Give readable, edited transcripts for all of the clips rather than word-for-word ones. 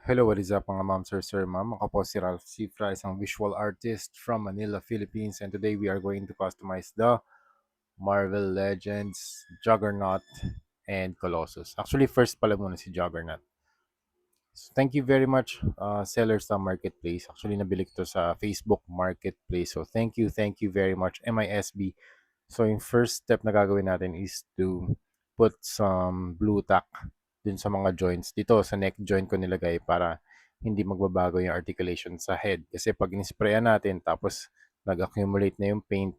Hello, what is up mga ma'am, sir, ma'am? Ako po si Ralph Cifra, isang visual artist from Manila, Philippines. And today we are going to customize the Marvel Legends, Juggernaut, and Colossus. Actually, first pala muna si Juggernaut. So, thank you very much, sellers sa Marketplace. Actually, nabili ko to sa Facebook Marketplace. So, thank you very much, MISB. So, yung first step na gagawin natin is to put some blue tack dun sa mga joints. Dito, sa neck joint ko nilagay para hindi magbabago yung articulation sa head. Kasi pag in-sprayan natin, tapos nag-accumulate na yung paint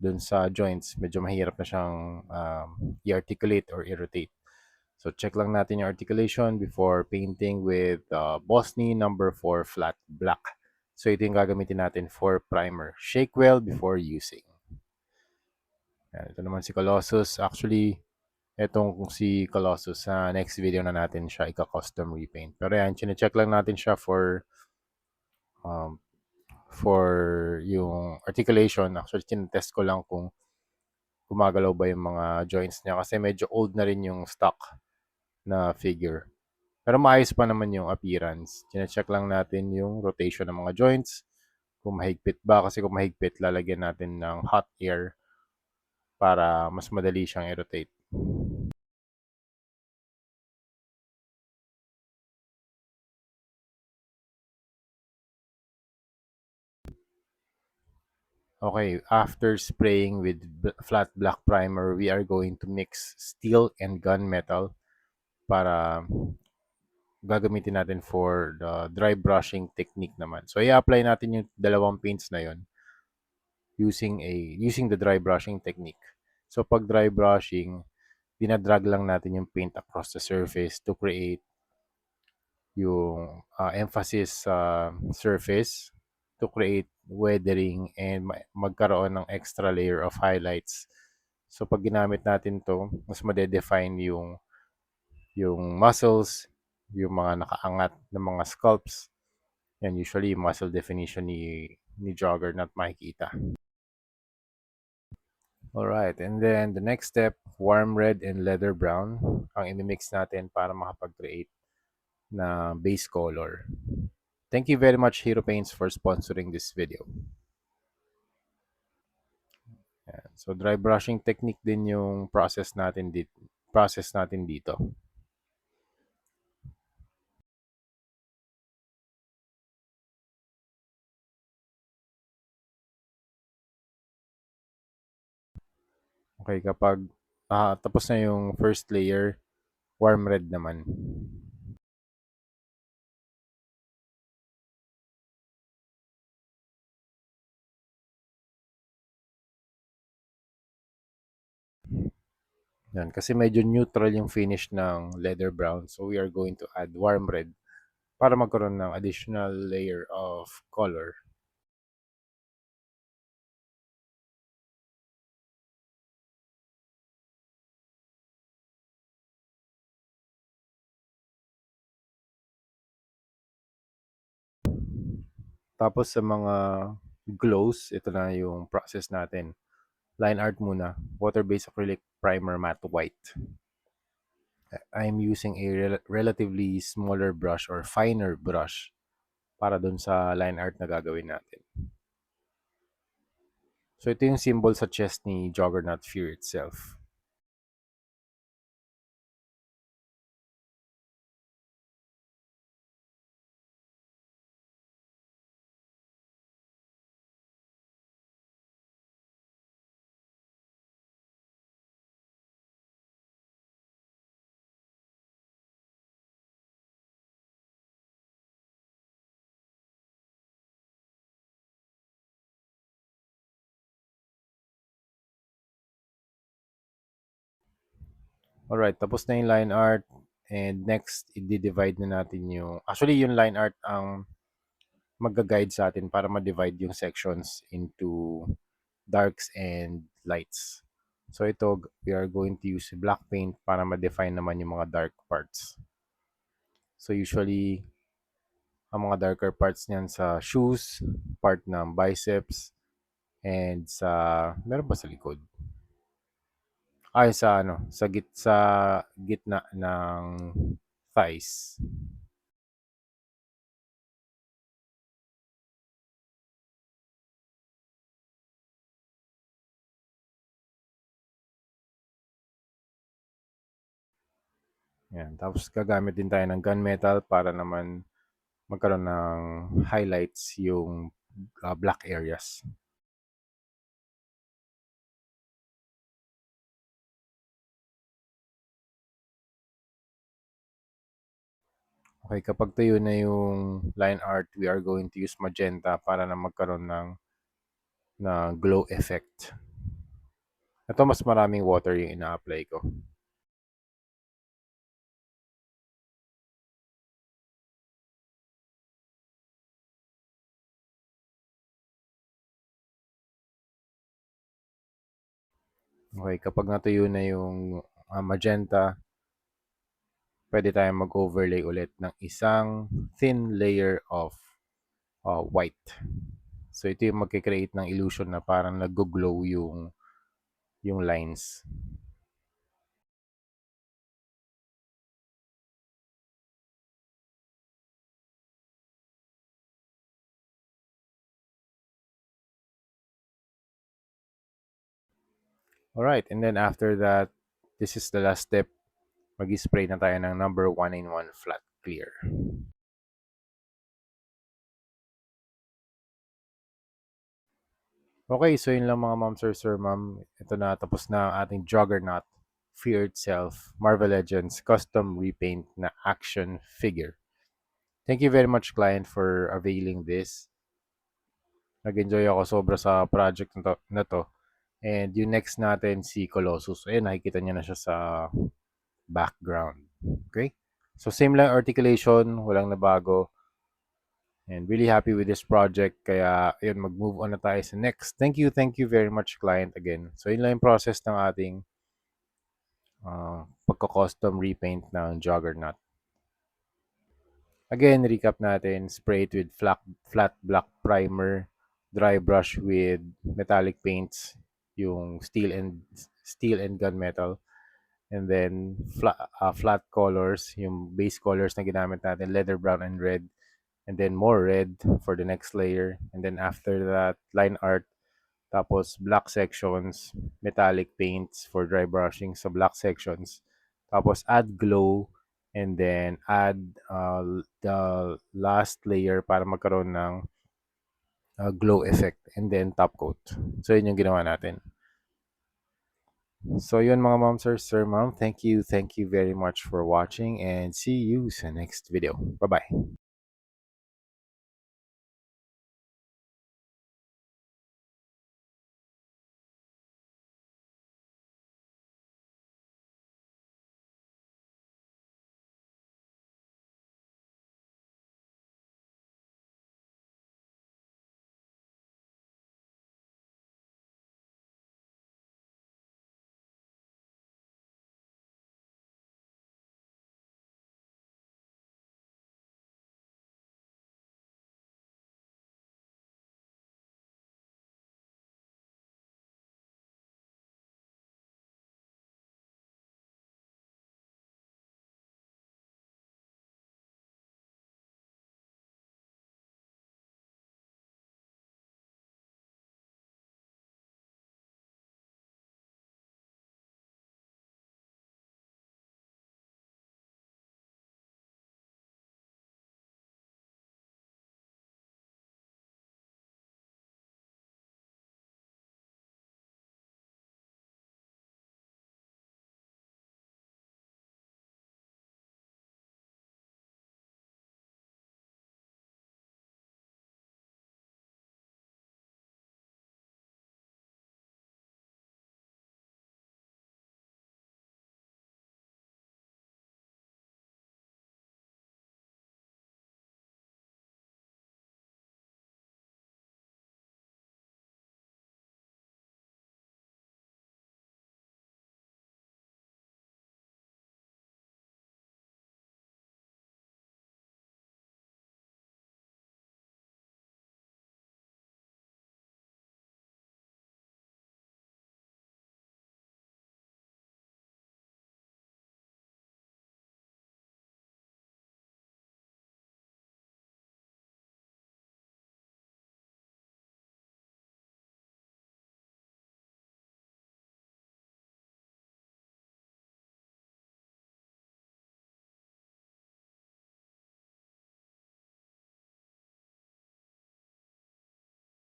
dun sa joints, medyo mahirap na siyang i-articulate or i-rotate. So, check lang natin yung articulation before painting with Bosny number 4 flat black. So, ito yung gagamitin natin for primer. Shake well before using. Yan, ito naman si Colossus. Actually, etong si Colossus, sa next video na natin siya ika-custom repaint. Pero yan, chine-check lang natin siya um, for yung articulation. Actually, tinetest ko lang kung gumagalaw ba yung mga joints niya kasi medyo old na rin yung stock na figure. Pero maayos pa naman yung appearance. Chine-check lang natin yung rotation ng mga joints. Kung mahigpit ba, kasi kung mahigpit, lalagyan natin ng hot air para mas madali siyang i-rotate. Okay, after spraying with flat black primer, we are going to mix steel and gunmetal para gagamitin natin for the dry brushing technique naman. So, i-apply natin yung dalawang paints na yon using the dry brushing technique. So, pag dry brushing, dinadrag lang natin yung paint across the surface to create yung emphasis sa surface, to create weathering and magkaroon ng extra layer of highlights. So pag ginamit natin to, mas madedefine yung muscles, yung mga nakaangat na mga sculpts. Yan usually muscle definition ni Juggernaut makikita. Alright, and then the next step, warm red and leather brown ang imimix natin para makapag-create na base color. Thank you very much, Hero Paints, for sponsoring this video. Yan. So, dry brushing technique din yung process natin dito. Okay, kapag tapos na yung first layer, warm red naman. Yan, kasi medyo neutral yung finish ng leather brown. So, we are going to add warm red para magkaroon ng additional layer of color. Tapos sa mga glows, ito na yung process natin. Line art muna. Water-based acrylic primer matte white. I'm using a relatively smaller brush or finer brush para dun sa line art na gagawin natin. So ito yung symbol sa chest ni Juggernaut Fear itself. Alright, tapos na yung line art. And next, i-divide na natin yung... Actually, yung line art ang mag-guide sa atin para ma-divide yung sections into darks and lights. So ito, we are going to use black paint para ma-define naman yung mga dark parts. So usually, ang mga darker parts niyan sa shoes, part ng biceps, and sa... Meron pa sa likod? Ay, sa ano, sa gitna ng thighs. Yan. Tapos gagamit din tayo ng gunmetal para naman magkaroon ng highlights yung black areas. Okay, kapag tuyo na yung line art, we are going to use magenta para na magkaroon ng glow effect. Ito mas maraming water yung ina-apply ko. Okay, kapag natuyo na yung magenta, pwede tayong mag-overlay ulit ng isang thin layer of white. So ito yung magkikreate ng illusion na parang nag-glow yung lines. Alright, and then after that, this is the last step. Mag-spray na tayo ng number 1 in 1 flat clear. Okay, so yun lang mga ma'am, sir, ma'am. Ito na, tapos na ang ating Juggernaut, Fear Itself, Marvel Legends, custom repaint na action figure. Thank you very much, client, for availing this. Nag-enjoy ako sobra sa project na to. And yung next natin, si Colossus. Ayun, nakikita niya na siya sa background. Okay? So, same lang articulation, walang nabago. And really happy with this project. Kaya, yun, mag-move on na tayo sa next. Thank you very much, client, again. So, yun lang yung process ng ating pagka-custom repaint ng Juggernaut. Again, recap natin. Spray it with flat black primer. Dry brush with metallic paints. Yung steel and gunmetal. And then, flat colors. Yung base colors na ginamit natin. Leather brown and red. And then more red for the next layer. And then after that, line art. Tapos black sections, metallic paints for dry brushing sa black sections. Tapos add glow and then add the last layer para magkaroon ng glow effect and then top coat. So yun yung ginawa natin. So yun mga ma'am, sir, ma'am, thank you very much for watching and see you sa next video. Bye-bye.